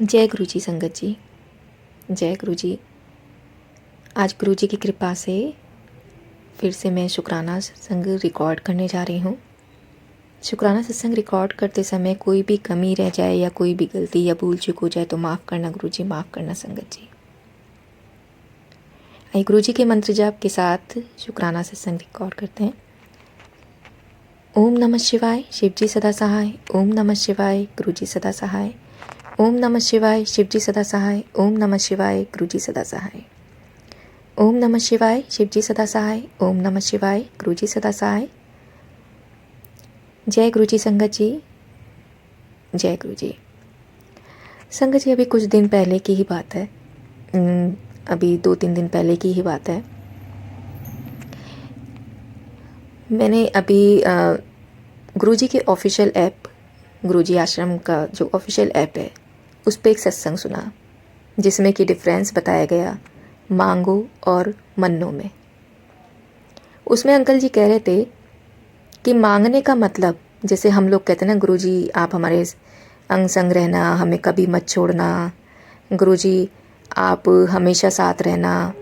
जय गुरु जी संगत जी। जय गुरु जी। आज गुरु जी की कृपा से फिर से मैं शुक्राना सत्संग रिकॉर्ड करने जा रही हूँ। शुक्राना सत्संग रिकॉर्ड करते समय कोई भी कमी रह जाए या कोई भी गलती या भूल चूक हो जाए तो माफ़ करना गुरु जी, माफ़ करना संगत जी। आइए गुरु जी के मंत्र जाप के साथ शुक्राना सत्संग रिकॉर्ड करते हैं। ओम नमः शिवाय, शिव जी सदा सहाय। ओम नमः शिवाय, गुरु जी सदा सहाय। ओम नमः शिवाय, शिव जी सदा सहाय। ओम नमः शिवाय, गुरु जी सदा सहाय। ओम नमः शिवाय, शिव जी सदा सहाय। ओम नमः शिवाय, गुरु जी सदा सहाय। जय गुरु जी संगत जी। जय गुरु जी। संगत जी, अभी कुछ दिन पहले की ही बात है। अभी 2-3 दिन पहले की ही बात है। मैंने अभी गुरु जी के ऑफिशियल ऐप, गुरु जी आश्रम का जो ऑफिशियल ऐप है, उस पर एक सत्संग सुना जिसमें कि डिफरेंस बताया गया मांगो और मन्नो में। उसमें अंकल जी कह रहे थे कि मांगने का मतलब, जैसे हम लोग कहते हैं ना, गुरु जी आप हमारे अंग संग रहना, हमें कभी मत छोड़ना, गुरु जी आप हमेशा साथ रहना।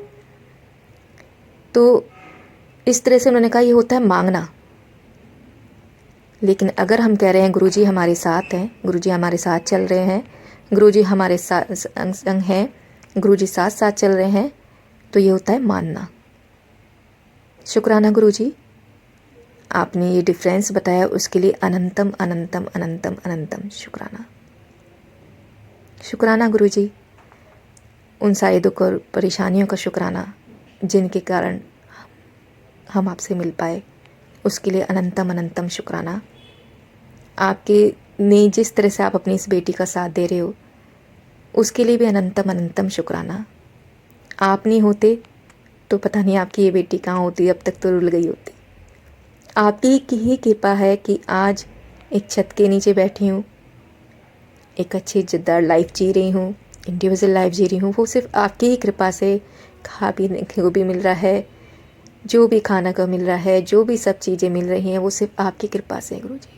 तो इस तरह से उन्होंने कहा ये होता है मांगना। लेकिन अगर हम कह रहे हैं गुरु जी हमारे साथ हैं, गुरु जी हमारे साथ चल रहे हैं, गुरु जी हमारे साथ अंग संग हैं, गुरु जी साथ साथ चल रहे हैं, तो ये होता है मानना। शुक्राना गुरु जी, आपने ये डिफरेंस बताया, उसके लिए अनंतम अनंतम अनंतम अनंतम शुक्राना। शुक्राना गुरु जी, उन सारे दुख और परेशानियों का शुक्राना जिनके कारण हम आपसे मिल पाए, उसके लिए अनंतम अनंतम शुक्राना। आपके ने जिस तरह से आप अपनी इस बेटी का साथ दे रहे हो, उसके लिए भी अनंतम अनंतम शुक्राना। आप नहीं होते तो पता नहीं आपकी ये बेटी कहाँ होती, अब तक तो रुल गई होती। आपकी ही कृपा है कि आज एक छत के नीचे बैठी हूँ, एक अच्छी इज्जतदार लाइफ जी रही हूँ, इंडिविजुअल लाइफ जी रही हूँ। वो सिर्फ आपकी ही कृपा से खा पीने को भी मिल रहा है, जो भी खाना को मिल रहा है, जो भी सब चीज़ें मिल रही हैं, वो सिर्फ आपकी कृपा से है गुरु जी।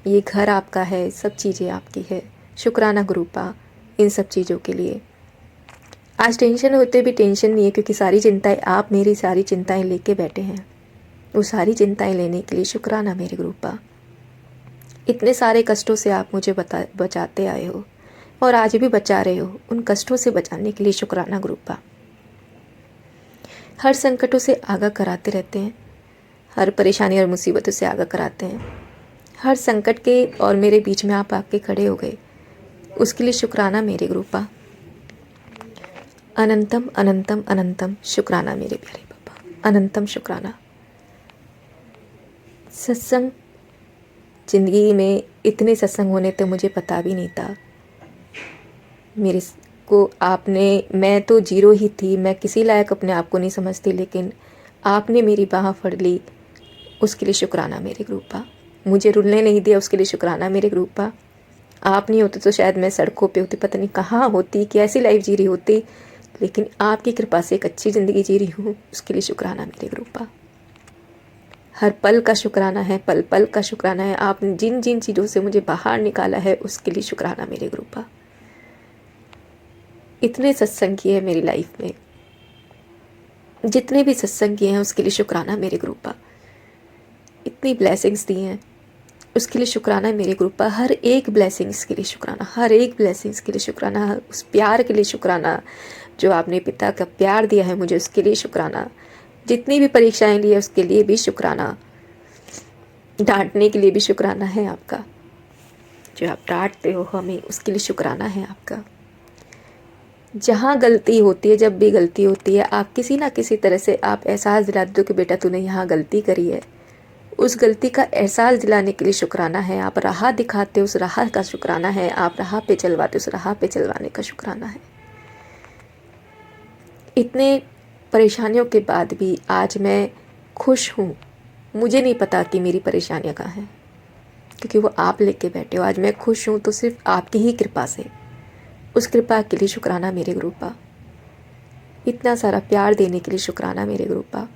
ये घर आपका है, सब चीज़ें आपकी है। शुक्राना गुरुपा इन सब चीज़ों के लिए। आज टेंशन होते भी टेंशन नहीं है, क्योंकि सारी चिंताएं आप मेरी सारी चिंताएं लेके बैठे हैं। वो सारी चिंताएं लेने के लिए शुक्राना मेरे गुरुपा। इतने सारे कष्टों से आप मुझे बचाते आए हो और आज भी बचा रहे हो। उन कष्टों से बचाने के लिए शुक्राना गुरुपा। हर संकटों से आगाह कराते रहते हैं, हर परेशानी और मुसीबतों से आगाह कराते हैं। हर संकट के और मेरे बीच में आप आके खड़े हो गए, उसके लिए शुक्राना मेरे गुरुपा। अनंतम अनंतम अनंतम शुक्राना मेरे प्यारे पापा, अनंतम शुक्राना। सत्संग, ज़िंदगी में इतने सत्संग होने तो मुझे पता भी नहीं था। मेरे को आपने, मैं तो जीरो ही थी, मैं किसी लायक अपने आप को नहीं समझती, लेकिन आपने मेरी बाह फड़ ली, उसके लिए शुक्राना मेरे गुरुपा। मुझे रुलने नहीं दिया, उसके लिए शुक्राना मेरे गुरुपा। आप नहीं होते तो शायद मैं सड़कों पे होती, पता नहीं कहाँ होती, कैसी लाइफ जी रही होती, लेकिन आपकी कृपा से एक अच्छी ज़िंदगी जी रही हूँ, उसके लिए शुक्राना मेरे गुरुपा। हर पल का शुक्राना है, पल पल का शुक्राना है। आपने जिन जिन चीज़ों से मुझे बाहर निकाला है, उसके लिए शुक्राना मेरे गुरुपा। इतने सत्संग किए हैं मेरी लाइफ में, जितने भी सत्संग किए हैं उसके लिए शुक्राना मेरे गुरुपा। इतनी ब्लेसिंग्स दी हैं, उसके लिए शुक्राना मेरे गुरुपा। हर एक ब्लेसिंग्स के लिए शुक्राना, हर एक ब्लेसिंग्स के लिए शुक्राना। उस प्यार के लिए शुक्राना जो आपने पिता का प्यार दिया है मुझे, उसके लिए शुक्राना। जितनी भी परीक्षाएं ली है उसके लिए भी शुक्राना। डांटने के लिए भी शुक्राना है आपका, जो आप डांटते हो हमें, उसके लिए शुक्राना है आपका। जहाँ गलती होती है, जब भी गलती होती है, आप किसी ना किसी तरह से आप एहसास दिलाते हो कि बेटा तूने यहाँ गलती करी है। उस गलती का एहसास दिलाने के लिए शुक्राना है। आप राह दिखाते हो, उस राह का शुक्राना है। आप राह पे चलवाते हो, उस राह पे चलवाने का शुक्राना है। इतने परेशानियों के बाद भी आज मैं खुश हूँ। मुझे नहीं पता कि मेरी परेशानियाँ कहाँ हैं, क्योंकि वो आप लेके बैठे हो। आज मैं खुश हूँ तो सिर्फ आपकी ही कृपा से। उस कृपा के लिए शुक्राना मेरे गुरुपा। इतना सारा प्यार देने के लिए शुक्राना मेरे गुरुपा।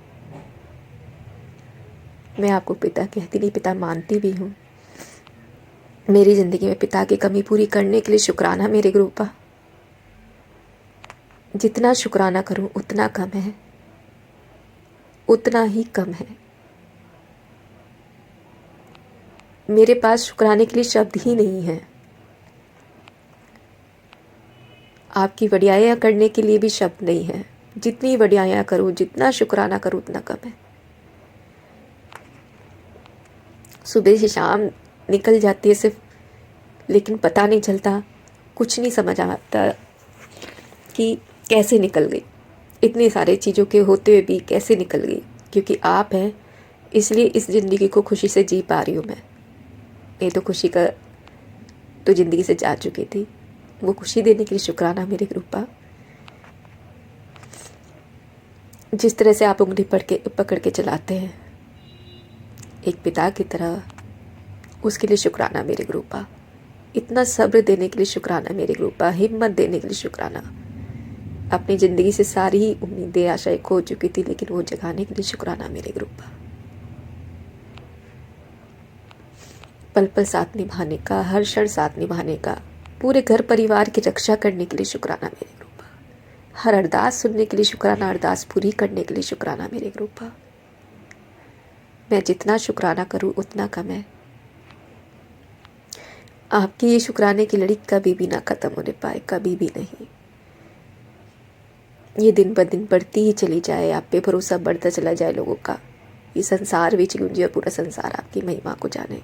मैं आपको पिता कहती नहीं, पिता मानती भी हूँ। मेरी ज़िंदगी में पिता की कमी पूरी करने के लिए शुक्राना मेरे गुरुपा। जितना शुक्राना करूं उतना कम है, उतना ही कम है। मेरे पास शुक्राने के लिए शब्द ही नहीं है। आपकी वड्याइयाँ करने के लिए भी शब्द नहीं है। जितनी वड्याइयाँ करूं, जितना शुक्राना करूं उतना कम है। सुबह से शाम निकल जाती है सिर्फ, लेकिन पता नहीं चलता, कुछ नहीं समझ आता कि कैसे निकल गई। इतनी सारी चीज़ों के होते हुए भी कैसे निकल गई। क्योंकि आप हैं, इसलिए इस ज़िंदगी को खुशी से जी पा रही हूँ मैं। ये तो खुशी का तो ज़िंदगी से जा चुकी थी। वो खुशी देने के लिए शुक्राना मेरे रूपा। जिस तरह से आप उंगली पकड़ के चलाते हैं एक पिता की तरह, उसके लिए शुक्राना मेरे रूपा। इतना सब्र देने के लिए शुक्राना मेरे रूपा। हिम्मत देने के लिए शुक्राना। अपनी ज़िंदगी से सारी ही उम्मीदें आशाएं खो चुकी थी, लेकिन वो जगाने के लिए शुक्राना मेरे रूपा। पल पल साथ निभाने का, हर क्षण साथ निभाने का, पूरे घर परिवार की रक्षा करने के लिए शुक्राना मेरे रूपा। हर अरदास सुनने के लिए शुक्राना, अरदास पूरी करने के लिए शुक्राना मेरे रूपा। मैं जितना शुक्राना करूं उतना कम है। आपकी ये शुक्राने की लड़ी कभी भी ना खत्म होने पाए, कभी भी नहीं। ये दिन ब दिन बढ़ती ही चली जाए, आप पे भरोसा बढ़ता चला जाए लोगों का। ये संसार बीच गूंजे और पूरा संसार आपकी महिमा को जाने।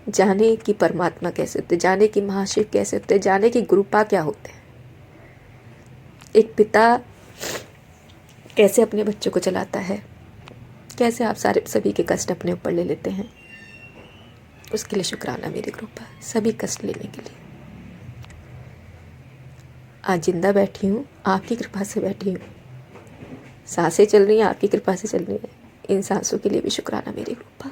जाने कि परमात्मा कैसे होते, जाने कि महाशिव कैसे होते, जाने कि गुरुपा क्या होते हैं। एक पिता कैसे अपने बच्चों को चलाता है, कैसे आप सभी के कष्ट अपने ऊपर ले लेते हैं। उसके लिए शुक्राना मेरे गुरुपा, सभी कष्ट लेने के लिए। आज जिंदा बैठी हूँ, आपकी कृपा से बैठी हूँ। सांसें चल रही हैं, आपकी कृपा से चल रही हैं। इन सांसों के लिए भी शुक्राना मेरे गुरुपा।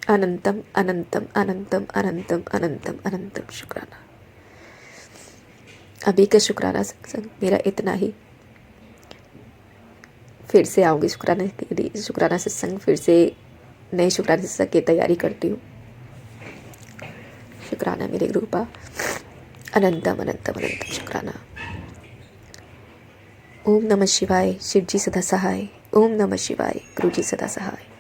अनंतम अनंतम अनंतम अनंतम अनंतम अनंतम शुक्राना। अभी का शुक्राना सत्संग मेरा इतना ही। फिर से आऊँगी शुक्राना के लिए, शुक्राना सत्संग फिर से नए शुक्राना सत्संग की तैयारी करती हूँ। शुक्राना मेरे गुरुपा। अनंतम अनंतम अनंतम शुक्राना। ओम नमः शिवाय, शिव जी सदा सहाय। ओम नमः शिवाय, गुरु जी सदा सहाय।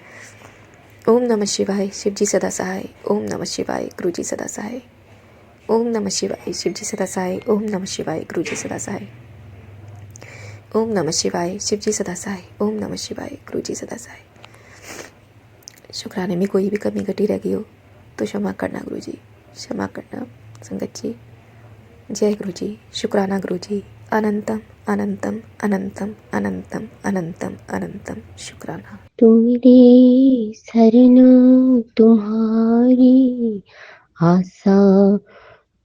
ओम नमः शिवाय, शिव जी सदा सहाय। ओम नमः शिवाय, गुरु जी सदा सहाय। ओम नमः शिवाय, शिव जी सदा सहाय। ओम नमः शिवाय, गुरु जी सदा सहाय। ओम नमः शिवाय, शिव जी सदा सहाय। ओम नमः शिवाय, गुरु जी सदा सहाय। शुक्राने में कोई भी कमी घटी रह गई हो तो क्षमा करना गुरु जी, क्षमा करना संगत जी। जय गुरु जी। शुक्राना गुरु जी। अनंतम अनंतम अनंतम अनंतम अनंतम अनंतम शुक्राना। तुम्हारे शरणों तुम्हारी आशा,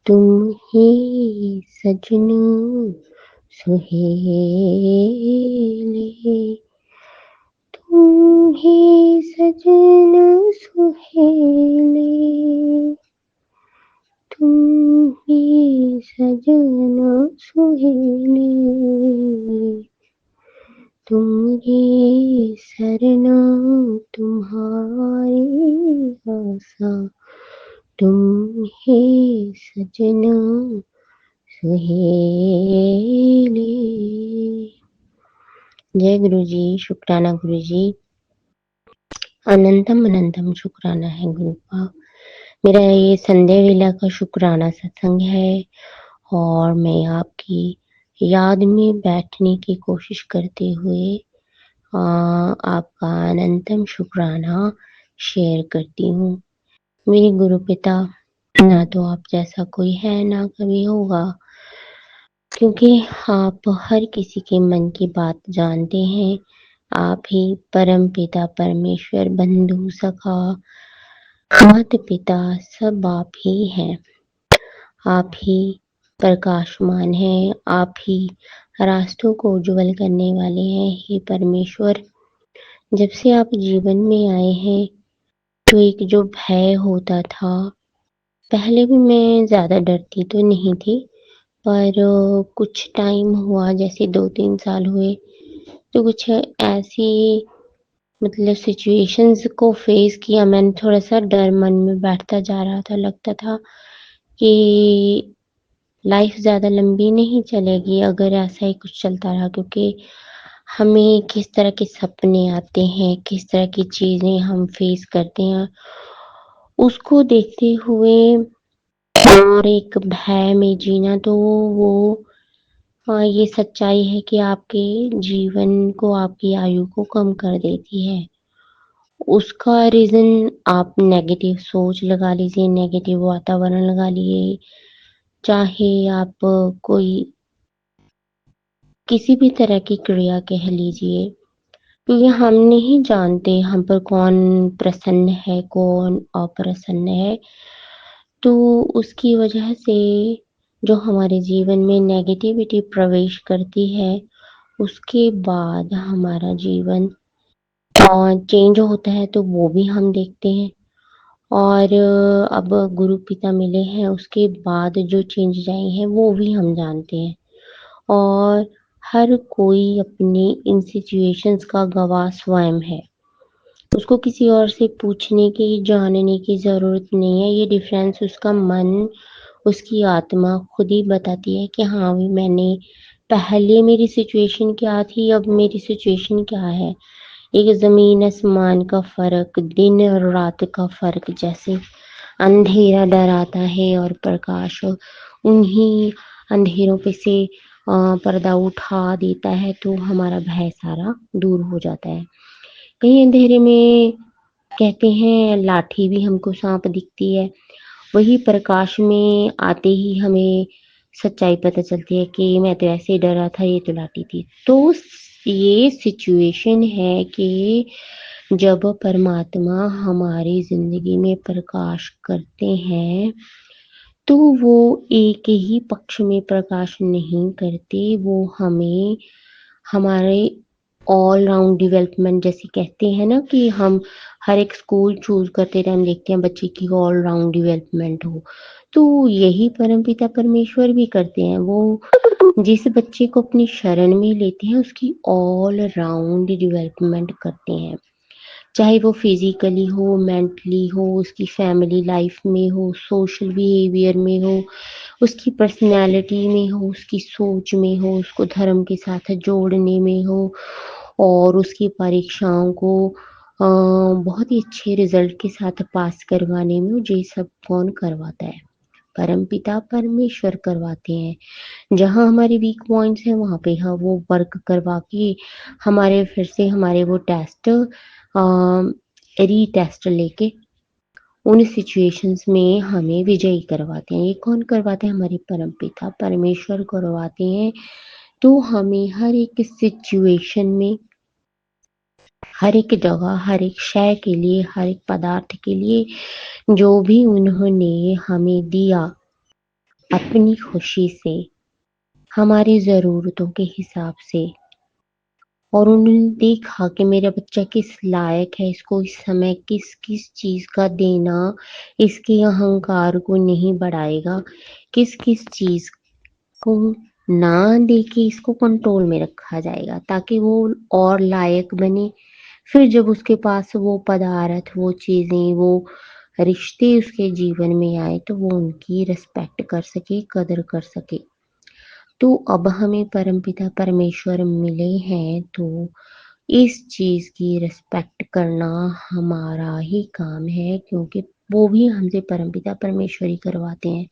तुम ही सजनों सुहेले, तुम ही सजनों सुहेले, तुम ही सजनों सुहेले, तुम्हारी शरणों तुम्हारी आशा, तुम ही सजनों सुहेले। जय गुरु जी। शुक्राना गुरु जी। अनंतम अनंतम शुक्राना है गुरु का। मेरा ये संध्या वेला का शुक्राना सत्संग है और मैं आपकी याद में बैठने की कोशिश करते हुए आपका अनंतम शुक्राना शेयर करती हूँ। मेरे गुरु पिता, ना तो आप जैसा कोई है ना कभी होगा, क्योंकि आप हर किसी के मन की बात जानते हैं। आप ही परम पिता परमेश्वर, बंधु सखा, माता पिता सब आप ही हैं। आप ही प्रकाशमान हैं, आप ही रास्तों को उज्जवल करने वाले हैं। हे परमेश्वर, जब से आप जीवन में आए हैं तो एक जो भय होता था, पहले भी मैं ज्यादा डरती तो नहीं थी, पर कुछ टाइम हुआ, जैसे 2-3 साल हुए, तो कुछ ऐसी मतलब सिचुएशंस को फेस किया मैंने। थोड़ा सा डर मन में बैठता जा रहा था, लगता था कि लाइफ ज़्यादा लंबी नहीं चलेगी अगर ऐसा ही कुछ चलता रहा, क्योंकि हमें किस तरह के सपने आते हैं, किस तरह की चीज़ें हम फेस करते हैं, उसको देखते हुए और एक भय में जीना, तो वो ये सच्चाई है कि आपके जीवन को, आपकी आयु को कम कर देती है। उसका रीज़न आप नेगेटिव सोच लगा लीजिए, नेगेटिव वातावरण लगा लिए, चाहे आप कोई किसी भी तरह की क्रिया कह लीजिए, क्योंकि हम नहीं जानते हम पर कौन प्रसन्न है, कौन अप्रसन्न है। तो उसकी वजह से जो हमारे जीवन में नेगेटिविटी प्रवेश करती है, उसके बाद हमारा जीवन चेंज होता है, तो वो भी हम देखते हैं। और अब गुरु पिता मिले हैं, उसके बाद जो चेंजेज़ आए हैं, वो भी हम जानते हैं। और हर कोई अपनी इन सिचुएशंस का गवाह स्वयं है। उसको किसी और से पूछने की, जानने की ज़रूरत नहीं है। ये डिफ़रेंस उसका मन, उसकी आत्मा खुद ही बताती है कि हाँ, अभी मैंने पहले मेरी सिचुएशन क्या थी, अब मेरी सिचुएशन क्या है। एक ज़मीन आसमान का फ़र्क, दिन और रात का फ़र्क, जैसे अंधेरा डराता है और प्रकाश उन्हीं अंधेरों पे से पर्दा उठा देता है, तो हमारा भय सारा दूर हो जाता है। कहीं अंधेरे में कहते हैं लाठी भी हमको सांप दिखती है, वही प्रकाश में आते ही हमें सच्चाई पता चलती है कि मैं तो ऐसे ही डरा था, ये तो लाठी थी। तो ये सिचुएशन है कि जब परमात्मा हमारी ज़िंदगी में प्रकाश करते हैं, तो वो एक ही पक्ष में प्रकाश नहीं करते, वो हमें हमारे ऑल राउंड डेवलपमेंट, जैसे कहते हैं ना कि हम हर एक स्कूल चूज़ करते टाइम देखते हैं बच्चे की ऑल राउंड डेवलपमेंट हो। तो यही परमपिता परमेश्वर भी करते हैं। वो जिस बच्चे को अपनी शरण में लेते हैं, उसकी ऑल राउंड डेवलपमेंट करते हैं। चाहे वो फिज़िकली हो, मेंटली हो, उसकी फैमिली लाइफ में हो, सोशल बिहेवियर में हो, उसकी पर्सनैलिटी में हो, उसकी सोच में हो, उसको धर्म के साथ जोड़ने में हो, और उसकी परीक्षाओं को बहुत ही अच्छे रिज़ल्ट के साथ पास करवाने में, ये सब कौन करवाता है? परमपिता परमेश्वर करवाते हैं। जहाँ हमारे वीक पॉइंट्स हैं, वहाँ पे वो वर्क करवा के हमारे फिर से हमारे वो टेस्ट रीटेस्ट लेके उन सिचुएशंस में हमें विजयी करवाते हैं। ये कौन करवाते हैं? हमारे परमपिता परमेश्वर करवाते हैं। तो हमें हर एक सिचुएशन में, हर एक जगह, हर एक शय के लिए, हर एक पदार्थ के लिए जो भी उन्होंने हमें दिया, अपनी खुशी से, हमारी ज़रूरतों के हिसाब से, और उन्होंने देखा कि मेरा बच्चा किस लायक है, इसको इस समय किस-किस चीज़ का देना इसके अहंकार को नहीं बढ़ाएगा, किस-किस चीज़ को ना दे के इसको कंट्रोल में रखा जाएगा, ताकि वो और लायक बने। फिर जब उसके पास वो पदार्थ, वो चीज़ें, वो रिश्ते उसके जीवन में आए, तो वो उनकी रिस्पेक्ट कर सके, कदर कर सके। तो अब हमें परमपिता परमेश्वर मिले हैं, तो इस चीज़ की रिस्पेक्ट करना हमारा ही काम है, क्योंकि वो भी हमसे परमपिता परमेश्वर ही करवाते हैं।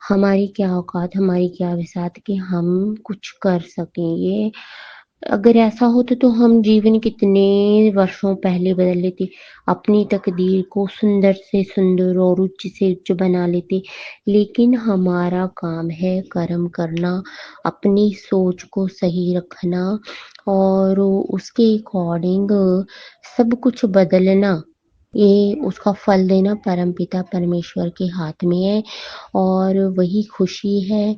हमारी क्या औकात, हमारी क्या बिसात कि हम कुछ कर सकें। ये अगर ऐसा होता तो हम जीवन कितने वर्षों पहले बदल लेते, अपनी तकदीर को सुंदर से सुंदर और उच्च से उच्च बना लेते। लेकिन हमारा काम है कर्म करना, अपनी सोच को सही रखना और उसके अकॉर्डिंग सब कुछ बदलना। ये उसका फल देना परमपिता परमेश्वर के हाथ में है, और वही खुशी है,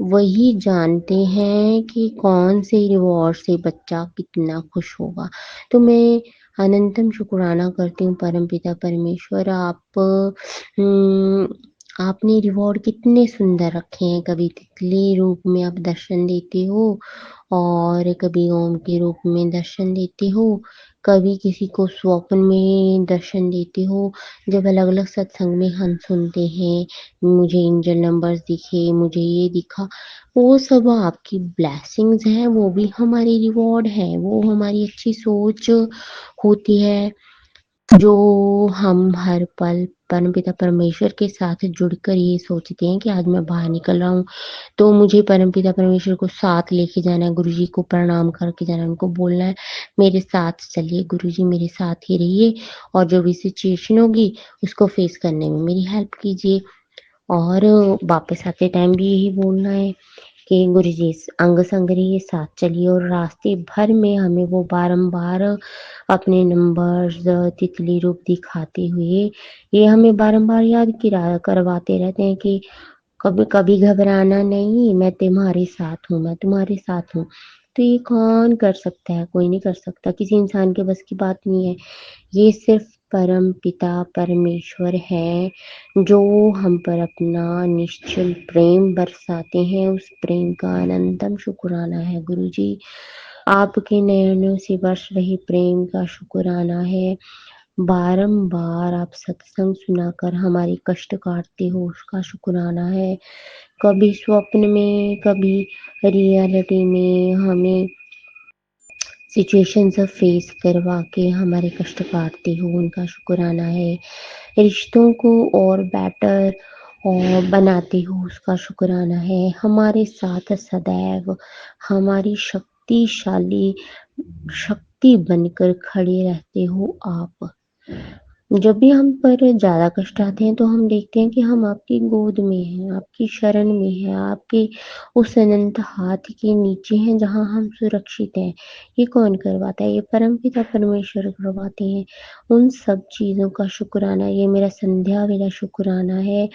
वही जानते हैं कि कौन से रिवॉर्ड से बच्चा कितना खुश होगा। तो मैं अनंतम शुक्राना करती हूँ परमपिता परमेश्वर, आप आपने रिवॉर्ड कितने सुंदर रखे हैं, कभी तितली रूप में आप दर्शन देते हो और कभी ओम के रूप में दर्शन देते हो, कभी किसी को स्वप्न में दर्शन देते हो। जब अलग-अलग सत्संग में हम सुनते हैं, मुझे एंजल नंबर्स दिखे, मुझे ये दिखा, वो सब आपकी ब्लेसिंग्स हैं, वो भी हमारी रिवॉर्ड है, वो हमारी अच्छी सोच होती है। जो हम हर पल परमपिता परमेश्वर के साथ जुड़कर ये सोचते हैं कि आज मैं बाहर निकल रहा हूँ, तो मुझे परमपिता परमेश्वर को साथ लेके जाना है, गुरुजी को प्रणाम करके जाना है, उनको बोलना है मेरे साथ चलिए गुरुजी, मेरे साथ ही रहिए और जो भी सिचुएशन होगी उसको फेस करने में मेरी हेल्प कीजिए। और वापस आते टाइम भी यही बोलना है कि गुरुजी अंग संग रहिए, साथ चलिए और रास्ते भर में हमें वो बारंबार अपने नंबर्स तितली रूप दिखाते हुए ये हमें बारंबार याद करवाते रहते हैं कि कभी कभी घबराना नहीं, मैं तुम्हारे साथ हूँ, मैं तुम्हारे साथ हूँ। तो ये कौन कर सकता है? कोई नहीं कर सकता, किसी इंसान के बस की बात नहीं है। ये सिर्फ परम पिता परमेश्वर है जो हम पर अपना निश्चल प्रेम बरसाते हैं। उस प्रेम का अनंतम शुक्राना है गुरुजी। आपके नयनों से बरस रहे प्रेम का शुक्राना है। बारंबार आप सत्संग सुनाकर हमारे कष्ट काटते हो, उसका शुक्राना है। कभी स्वप्न में, कभी रियलिटी में हमें सिचुएशन सब फेस करवा के हमारे कष्ट काटते हो, उनका शुक्राना है। रिश्तों को और बेटर और बनाते हो, उसका शुक्राना है। हमारे साथ सदैव हमारी शक्तिशाली शक्ति बनकर खड़े रहते हो आप। जब भी हम पर ज़्यादा कष्ट आते हैं तो हम देखते हैं कि हम आपकी गोद में हैं, आपकी शरण में हैं, आपके उस अनंत हाथ के नीचे हैं जहाँ हम सुरक्षित हैं। ये कौन करवाता है? ये परमपिता परमेश्वर करवाते हैं। उन सब चीज़ों का शुक्राना, ये मेरा संध्या वेला शुक्राना है।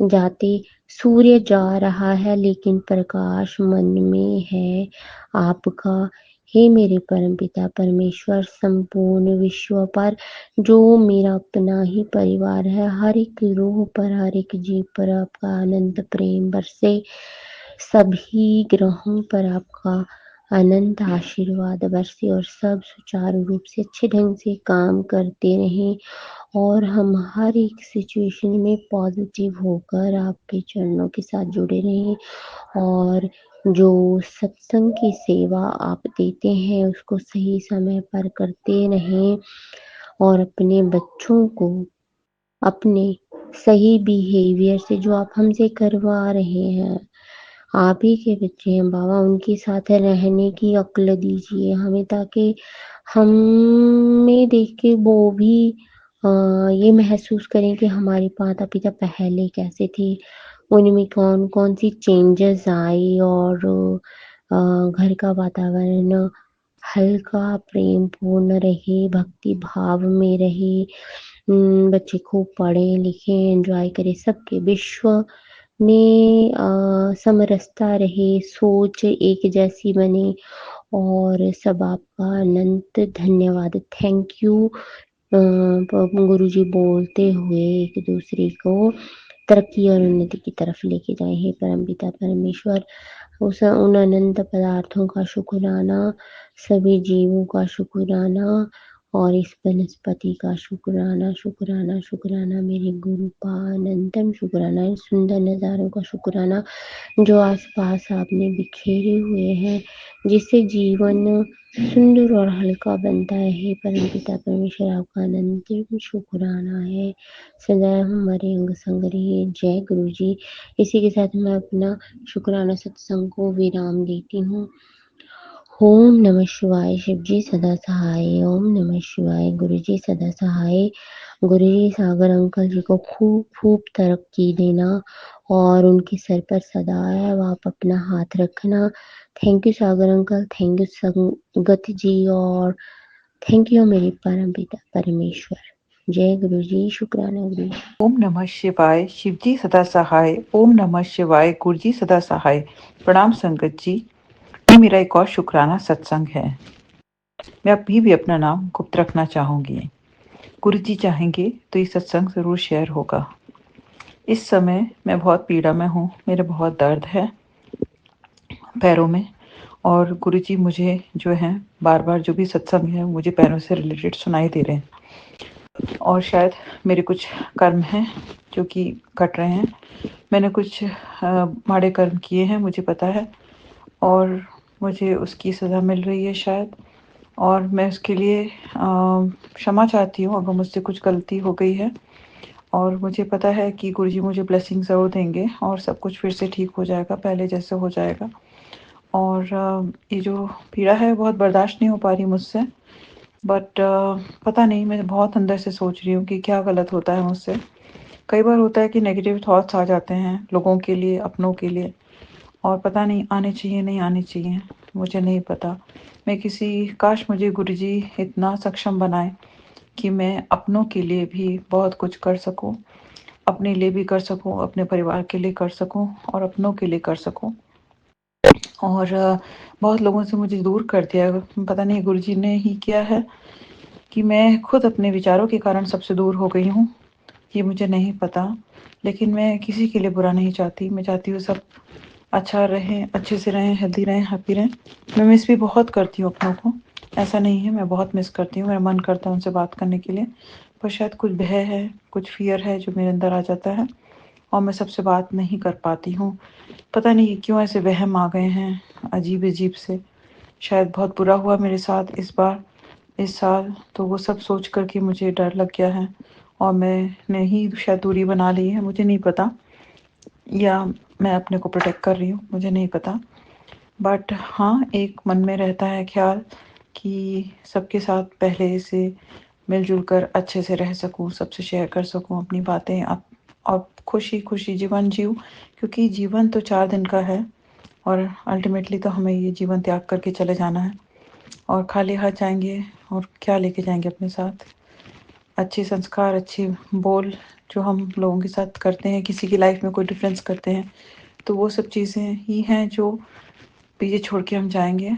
जाते सूर्य जा रहा है लेकिन प्रकाश मन में है आपका। हे मेरे परमपिता परमेश्वर, संपूर्ण विश्व पर जो मेरा अपना ही परिवार है, हर एक रूह पर, हर एक जीव पर आपका अनंत प्रेम बरसे। सभी ग्रहों पर आपका अनंत आशीर्वाद बरसे और सब सुचारू रूप से अच्छे ढंग से काम करते रहें और हम हर एक सिचुएशन में पॉजिटिव होकर आपके चरणों के साथ जुड़े रहें और जो सत्संग की सेवा आप देते हैं उसको सही समय पर करते रहें और अपने बच्चों को अपने सही बिहेवियर से जो आप हमसे करवा रहे हैं, आप ही के बच्चे हैं बाबा, उनके साथ रहने की अक्ल दीजिए हमें ताकि हमें देख के वो भी ये महसूस करें कि हमारे माता पिता पहले कैसे थे, उनमें कौन कौन सी चेंजेस आई और घर का वातावरण हल्का प्रेम पूर्ण रहे, भक्ति भाव में रहे। बच्चे खूब पढ़ें लिखें, एंजॉय करें, सबके विश्व में समरसता रहे, सोच एक जैसी बने और सब आपका अनंत धन्यवाद। थैंक यू गुरुजी बोलते हुए एक दूसरे को तरक्की और उन्नति की तरफ लेके जाए। हे परमपिता परमेश्वर, उन अनंत पदार्थों का शुक्राना, सभी जीवों का शुक्राना और इस वनस्पति का शुक्राना, शुक्राना, शुक्राना, मेरे गुरु का अनंतम शुक्राना, इन सुंदर नज़ारों का शुक्राना जो आसपास आपने बिखेरे हुए हैं, जिससे जीवन सुंदर और हल्का बनता है। हे परमपिता परमेश्वर, आपका अनंत शुक्राना है। सदैव हमारे अंग संग रहिए। जय गुरु जी। इसी के साथ मैं अपना शुक्राना सत्संग को विराम देती हूँ। ओम नमः शिवाय। शिव जी सदा सहाय। ओम नमः शिवाय। गुरु जी सदा सहाय। गुरु जी सागर अंकल जी को खूब खूब तरक्की देना और उनके सर पर सदैव आप अपना हाथ रखना। Thank you Sagar uncle, thank you संगत जी और थैंक यू मेरे परम पिता परमेश्वर। जय गुरु जी। शुक्राना गुरु जी। ओम नमः शिवाय। शिव जी सदा सहाय। ओम नमः शिवाय। गुरु जी सदा सहाय। प्रणाम संगत जी। ये मेरा एक और शुक्राना सत्संग है। मैं अभी भी अपना नाम गुप्त रखना चाहूंगी। गुरु जी चाहेंगे तो ये सत्संग जरूर शेयर होगा। इस समय मैं बहुत पीड़ा में हूँ, मेरे बहुत दर्द है पैरों में और गुरुजी मुझे जो है बार-बार जो भी सत्संग है मुझे पैरों से रिलेटेड सुनाई दे रहे हैं और शायद मेरे कुछ कर्म हैं जो कि कट रहे हैं। मैंने कुछ माड़े कर्म किए हैं मुझे पता है और मुझे उसकी सज़ा मिल रही है शायद और मैं उसके लिए क्षमा चाहती हूँ अगर मुझसे कुछ गलती हो गई है और मुझे पता है कि गुरुजी मुझे ब्लेसिंग ज़रूर देंगे और सब कुछ फिर से ठीक हो जाएगा, पहले जैसे हो जाएगा। और ये जो पीड़ा है बहुत बर्दाश्त नहीं हो पा रही मुझसे बट पता नहीं मैं बहुत अंदर से सोच रही हूँ कि क्या गलत होता है मुझसे। कई बार होता है कि नेगेटिव थॉट्स आ जाते हैं लोगों के लिए, अपनों के लिए और पता नहीं आने चाहिए, नहीं आने चाहिए, मुझे नहीं पता। मैं किसी काश मुझे गुरुजी इतना सक्षम बनाएँ कि मैं अपनों के लिए भी बहुत कुछ कर सकूँ, अपने लिए भी कर सकूँ, अपने परिवार के लिए कर सकूँ और अपनों के लिए कर सकूँ। और बहुत लोगों से मुझे दूर कर दिया, पता नहीं गुरुजी ने ही किया है कि मैं खुद अपने विचारों के कारण सबसे दूर हो गई हूँ, ये मुझे नहीं पता। लेकिन मैं किसी के लिए बुरा नहीं चाहती, मैं चाहती हूँ सब अच्छा रहें, अच्छे से रहें, हेल्दी रहें, हैप्पी रहें। मैं मिस भी बहुत करती हूँ अपनों को, ऐसा नहीं है, मैं बहुत मिस करती हूँ, मेरा मन करता है उनसे बात करने के लिए, पर शायद कुछ भय है, कुछ फ़ियर है जो मेरे अंदर आ जाता है और मैं सबसे बात नहीं कर पाती हूँ। पता नहीं क्यों ऐसे वहम आ गए हैं, अजीब-अजीब से। शायद बहुत बुरा हुआ मेरे साथ इस बार, इस साल, तो वो सब सोच कर के मुझे डर लग गया है और मैंने ही शायद दूरी बना ली है, मुझे नहीं पता या मैं अपने को प्रोटेक्ट कर रही हूँ, मुझे नहीं पता। बट हाँ, एक मन में रहता है ख़्याल कि सबके साथ पहले से मिल-जुल कर अच्छे से रह सकूँ, सबसे शेयर कर सकूँ अपनी बातें अप और खुशी-खुशी जीवन जीऊँ क्योंकि जीवन तो 4 दिन का है और अल्टीमेटली तो हमें ये जीवन त्याग करके चले जाना है और खाली हाथ जाएँगे और क्या लेके जाएँगे अपने साथ। अच्छे संस्कार, अच्छे बोल जो हम लोगों के साथ करते हैं, किसी की लाइफ़ में कोई डिफ़रेंस करते हैं, तो वो सब चीज़ें ही हैं जो पीछे छोड़ के हम जाएँगे।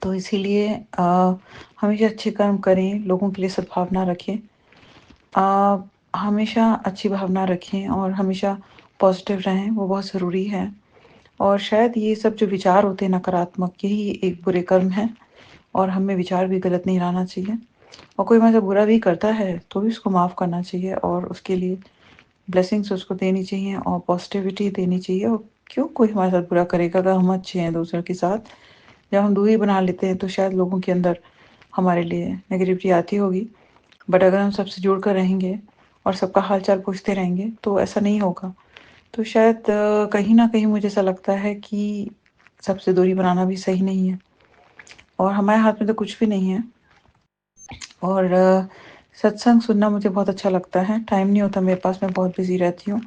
तो इसीलिए हमेशा अच्छे कर्म करें, लोगों के लिए सद्भावना रखें। हमेशा अच्छी भावना रखें और हमेशा पॉज़िटिव रहें, वो बहुत ज़रूरी है। और शायद ये सब जो विचार होते हैं नकारात्मक, यही एक बुरे कर्म हैं और हमें विचार भी गलत नहीं लाना चाहिए। और कोई हमारे साथ बुरा भी करता है, तो भी उसको माफ़ करना चाहिए और उसके लिए ब्लेसिंग्स उसको देनी चाहिए और पॉज़िटिविटी देनी चाहिए और क्यों कोई हमारे साथ बुरा करेगा अगर हम अच्छे हैं दूसरों के साथ। जब हम दूरी बना लेते हैं तो शायद लोगों के अंदर हमारे लिए नेगेटिविटी आती होगी, बट अगर हम सबसे जुड़ कर रहेंगे और सबका हाल-चाल पूछते रहेंगे, तो ऐसा नहीं होगा। तो शायद कहीं न कहीं मुझे ऐसा लगता है कि सबसे दूरी बनाना भी सही नहीं है और हमारे हाथ में तो कुछ भी नहीं है और सत्संग सुनना मुझे बहुत अच्छा लगता है। टाइम नहीं होता मेरे पास, मैं बहुत बिज़ी रहती हूँ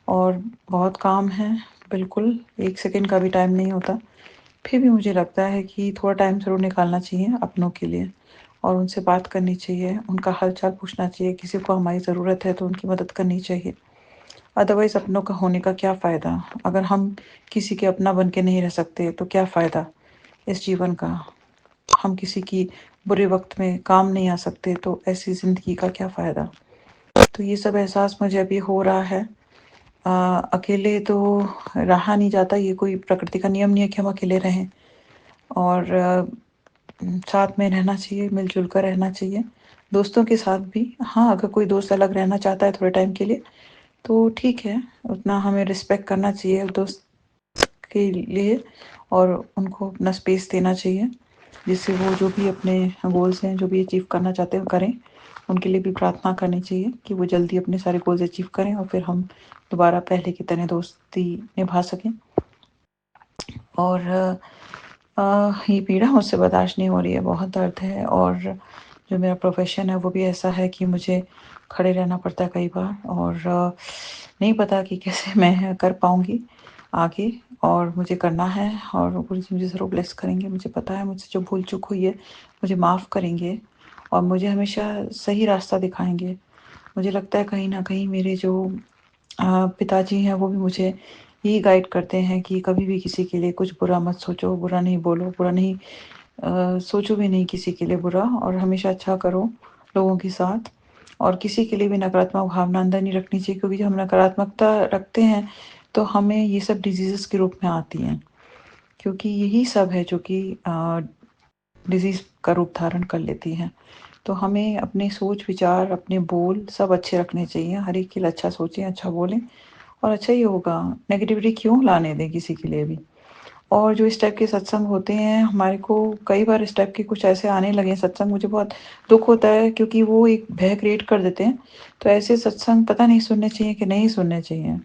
और बहुत काम है, बिल्कुल 1 सेकंड का भी टाइम नहीं होता। फिर भी मुझे लगता है कि थोड़ा टाइम ज़रूर निकालना चाहिए अपनों के लिए और उनसे बात करनी चाहिए, उनका हाल-चाल पूछना चाहिए, किसी को हमारी ज़रूरत है तो उनकी मदद करनी चाहिए। अदरवाइज़ अपनों का होने का क्या फ़ायदा? अगर हम किसी के अपना बन के नहीं रह सकते तो क्या फ़ायदा इस जीवन का? हम किसी की बुरे वक़्त में काम नहीं आ सकते तो ऐसी ज़िंदगी का क्या फ़ायदा? तो ये सब एहसास मुझे अभी हो रहा है। अ, अकेले तो रहा नहीं जाता, ये कोई प्रकृति का नियम नहीं है कि हम अकेले रहें और साथ में रहना चाहिए, मिल-जुल कर रहना चाहिए। दोस्तों के साथ भी हाँ, अगर कोई दोस्त अलग रहना चाहता है थोड़े टाइम के लिए, तो ठीक है, उतना हमें रिस्पेक्ट करना चाहिए दोस्त के लिए और उनको अपना स्पेस देना चाहिए, जिससे वो जो भी अपने गोल्स हैं, जो भी अचीव करना चाहते हैं, वो करें। उनके लिए भी प्रार्थना करनी चाहिए कि वो जल्दी अपने सारे गोल्स अचीव करें और फिर हम दोबारा पहले की तरह दोस्ती निभा सकें। और ये पीड़ा मुझसे बर्दाश्त नहीं हो रही है, बहुत दर्द है और जो मेरा प्रोफ़ेशन है वो भी ऐसा है कि मुझे खड़े रहना पड़ता है कई बार और नहीं पता कि कैसे मैं कर पाऊँगी आगे और मुझे करना है और गुरुजी मुझे ज़रूर ब्लेस करेंगे। मुझे पता है मुझसे जो भूल-चूक हुई है, मुझे माफ़ करेंगे और मुझे हमेशा सही रास्ता दिखाएँगे। मुझे लगता है कहीं न कहीं मेरे जो पिताजी हैं वो भी मुझे यही गाइड करते हैं कि कभी भी किसी के लिए कुछ बुरा मत सोचो, बुरा नहीं बोलो, बुरा नहीं सोचो भी नहीं किसी के लिए बुरा और हमेशा अच्छा करो लोगों के साथ। और किसी के लिए भी नकारात्मक भावना अंदर नहीं रखनी चाहिए, क्योंकि जब हम नकारात्मकता रखते हैं तो हमें ये सब डिजीज़ेज़ के रूप में आती हैं, क्योंकि यही सब है जो कि डिज़ीज़ का रूप धारण कर लेती हैं। तो हमें अपने सोच विचार, अपने बोल सब अच्छे रखने चाहिए, हर एक के लिए अच्छा सोचें, अच्छा बोलें और अच्छा ही होगा। नेगेटिविटी क्यों लाने दें किसी के लिए भी। और जो इस टाइप के सत्संग होते हैं, हमारे को कई बार इस टाइप के कुछ ऐसे आने लगे हैं सत्संग, मुझे बहुत दुःख होता है, क्योंकि वो एक भय क्रिएट कर देते हैं। तो ऐसे सत्संग पता नहीं सुनने चाहिए कि नहीं सुनने चाहिए।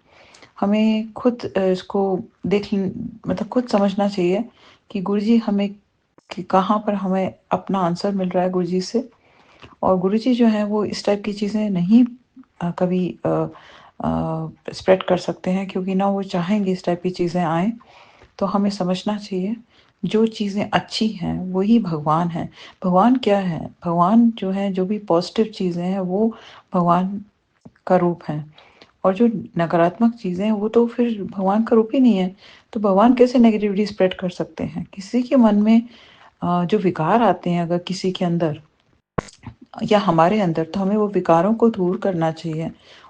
हमें खुद इसको मतलब खुद समझना चाहिए कि गुरुजी हमें कि कहाँ पर हमें अपना आंसर मिल रहा है गुरुजी से। और गुरुजी जो हैं वो इस टाइप की चीज़ें नहीं कभी स्प्रेड कर सकते हैं, क्योंकि ना वो चाहेंगे इस टाइप की चीज़ें आएँ। तो हमें समझना चाहिए, जो चीज़ें अच्छी हैं वही भगवान हैं। भगवान क्या है? भगवान जो है, जो भी पॉज़िटिव चीज़ें हैं वो भगवान का रूप हैं, और जो नकारात्मक चीज़ें हैं वो तो फिर भगवान का रूप ही नहीं है। तो भगवान कैसे नेगेटिविटी स्प्रेड कर सकते हैं? किसी के मन में जो विकार आते हैं अगर किसी के अंदर या हमारे अंदर, तो हमें वो विकारों को दूर करना चाहिए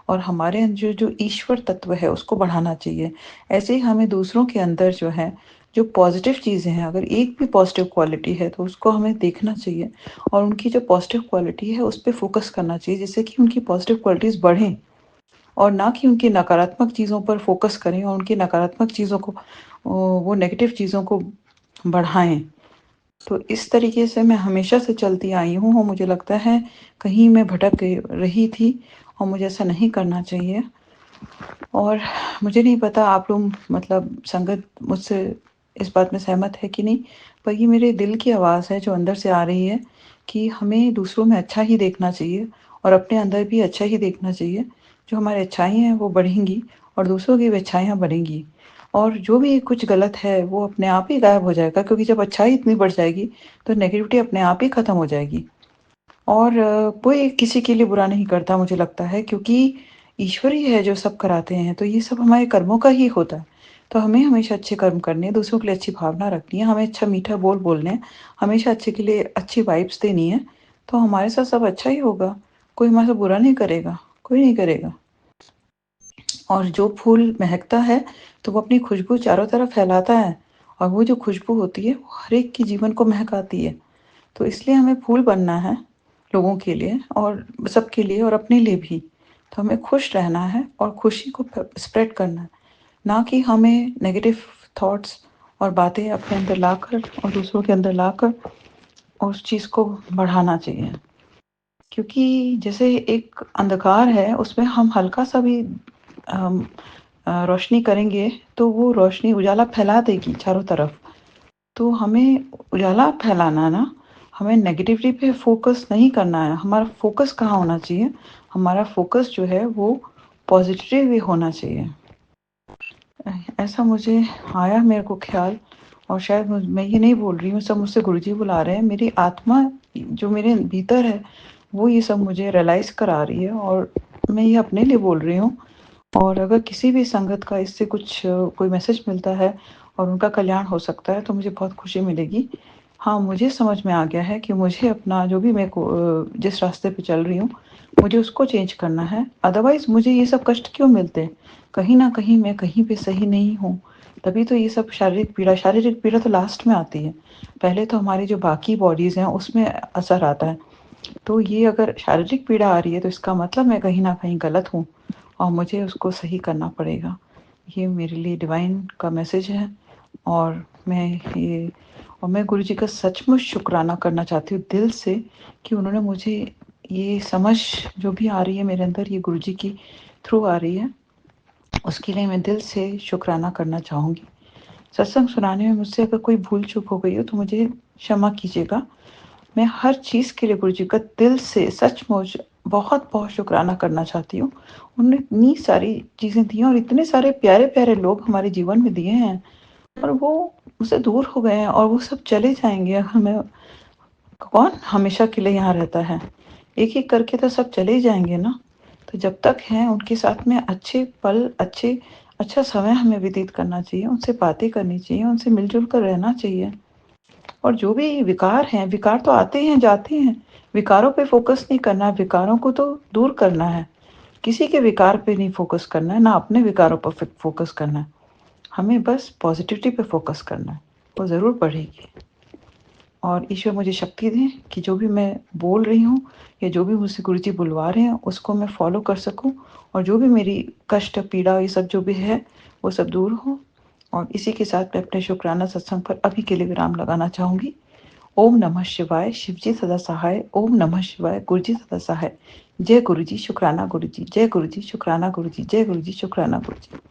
और हमारे अंदर जो जो ईश्वर तत्व है उसको बढ़ाना चाहिए। ऐसे ही हमें दूसरों के अंदर जो है, जो पॉजिटिव चीज़ें हैं, अगर एक भी पॉजिटिव क्वालिटी है तो उसको हमें देखना चाहिए और उनकी जो पॉजिटिव क्वालिटी है उस पे फ़ोकस करना चाहिए, जिससे कि उनकी पॉजिटिव क्वालिटीज़ बढ़ें और ना कि उनकी नकारात्मक चीज़ों पर फ़ोकस करें और उनकी नकारात्मक चीज़ों को वो नेगेटिव चीज़ों को बढ़ाएँ। तो इस तरीके से मैं हमेशा से चलती आई हूँ और मुझे लगता है कहीं मैं भटक गई रही थी और मुझे ऐसा नहीं करना चाहिए। और मुझे नहीं पता आप लोग मतलब संगत मुझसे इस बात में सहमत है कि नहीं, पर ये मेरे दिल की आवाज़ है जो अंदर से आ रही है कि हमें दूसरों में अच्छा ही देखना चाहिए और अपने अंदर भी अच्छा ही देखना चाहिए। जो हमारी अच्छाइयाँ हैं वो बढ़ेंगी और दूसरों की भी अच्छाइयाँ बढ़ेंगी, और जो भी कुछ गलत है वो अपने आप ही गायब हो जाएगा, क्योंकि जब अच्छाई इतनी बढ़ जाएगी तो नेगेटिविटी अपने आप ही ख़त्म हो जाएगी। और कोई किसी के लिए बुरा नहीं करता मुझे लगता है, क्योंकि ईश्वर ही है जो सब कराते हैं, तो ये सब हमारे कर्मों का ही होता है। तो हमें हमेशा अच्छे कर्म करने हैं, दूसरों के लिए अच्छी भावना रखनी है, हमें अच्छा मीठा बोल बोलने हैं, हमेशा अच्छे के लिए अच्छी वाइब्स देनी है, तो हमारे साथ सब अच्छा ही होगा। कोई हमारे साथ बुरा नहीं करेगा, कोई नहीं करेगा। और जो फूल महकता है तो वो अपनी खुशबू चारों तरफ फैलाता है, और वो जो खुशबू होती है वो हर एक के जीवन को महकाती है। तो इसलिए हमें फूल बनना है लोगों के लिए और सबके लिए और अपने लिए भी। तो हमें खुश रहना है और खुशी को स्प्रेड करना है, ना कि हमें नेगेटिव थॉट्स और बातें अपने अंदर लाकर और दूसरों के अंदर लाकर और उस चीज़ को बढ़ाना चाहिए। क्योंकि जैसे एक अंधकार है उसमें हम हल्का सा भी रोशनी करेंगे तो वो रोशनी उजाला फैला देगी चारों तरफ। तो हमें उजाला फैलाना है ना, हमें नेगेटिविटी पे फ़ोकस नहीं करना है। हमारा फ़ोकस कहाँ होना चाहिए? हमारा फ़ोकस जो है वो पॉज़िटिव भी होना चाहिए। ऐसा मुझे आया मेरे को ख़्याल, और शायद मैं ये नहीं बोल रही हूँ, सब मुझसे गुरुजी बुला रहे हैं। मेरी आत्मा जो मेरे भीतर है वो ये सब मुझे रियलाइज़ करा रही है और मैं ये अपने लिए बोल रही हूँ। और अगर किसी भी संगत का इससे कुछ कोई मैसेज मिलता है और उनका कल्याण हो सकता है तो मुझे बहुत खुशी मिलेगी। हाँ, मुझे समझ में आ गया है कि मुझे अपना जो भी मैं को जिस रास्ते पे चल रही हूँ, मुझे उसको चेंज करना है। अदरवाइज़ मुझे ये सब कष्ट क्यों मिलते हैं? कहीं न कहीं मैं कहीं पे सही नहीं हूँ, तभी तो ये सब शारीरिक पीड़ा तो लास्ट में आती है। पहले तो हमारी जो बाकी बॉडीज़ हैं उसमें असर आता है। तो ये अगर शारीरिक पीड़ा आ रही है तो इसका मतलब मैं कहीं न कहीं गलत हूँ और मुझे उसको सही करना पड़ेगा। ये मेरे लिए डिवाइन का मैसेज है, और मैं गुरुजी का सचमुच शुक्राना करना चाहती हूँ दिल से कि उन्होंने मुझे ये समझ जो भी आ रही है मेरे अंदर, ये गुरुजी की थ्रू आ रही है, उसके लिए मैं दिल से शुक्राना करना चाहूँगी। सत्संग सुनाने में मुझसे अगर कोई भूल-चूक हो गई हो तो मुझे क्षमा कीजिएगा। मैं हर चीज़ के लिए गुरुजी का दिल से सचमुच बहुत-बहुत शुकराना करना चाहती हूँ। उन्होंने इतनी सारी चीज़ें दी हैं और इतने सारे प्यारे-प्यारे लोग हमारे जीवन में दिए हैं, और वो मुझसे दूर हो गए हैं और वो सब चले जाएँगे। अगर मैं कौन हमेशा के लिए यहाँ रहता है? एक-एक करके तो सब चले ही जाएँगे ना। तो जब तक हैं उनके साथ में अच्छे पल, अच्छा समय हमें व्यतीत करना चाहिए, उनसे बातें करनी चाहिए, उनसे मिल-जुल कर रहना चाहिए। और जो भी विकार हैं, विकार तो आते हैं, जाते हैं। विकारों पे फ़ोकस नहीं करना है, विकारों को तो दूर करना है। किसी के विकार पे नहीं फ़ोकस करना है, ना अपने विकारों पर फ़ोकस करना है। हमें बस पॉज़िटिविटी पे फ़ोकस करना है, वो ज़रूर बढ़ेगी। और ईश्वर मुझे शक्ति दें कि जो भी मैं बोल रही हूँ या जो भी मुझसे गुरुजी बुलवा रहे हैं, उसको मैं फ़ॉलो कर सकूँ और जो भी मेरी कष्ट, पीड़ा ये सब जो भी है, वो सब दूर हो। और इसी के साथ मैं अपने शुक्राना सत्संग पर अभी के लिए विराम लगाना चाहूँगी। ओम नमः शिवाय, शिव जी सदा सहाय। ओम नमः शिवाय, गुरु जी सदा सहाय। जय गुरु जी, शुक्राना गुरु जी। जय गुरु जी, शुक्राना गुरु जी। जय गुरु जी, शुक्राना गुरु जी।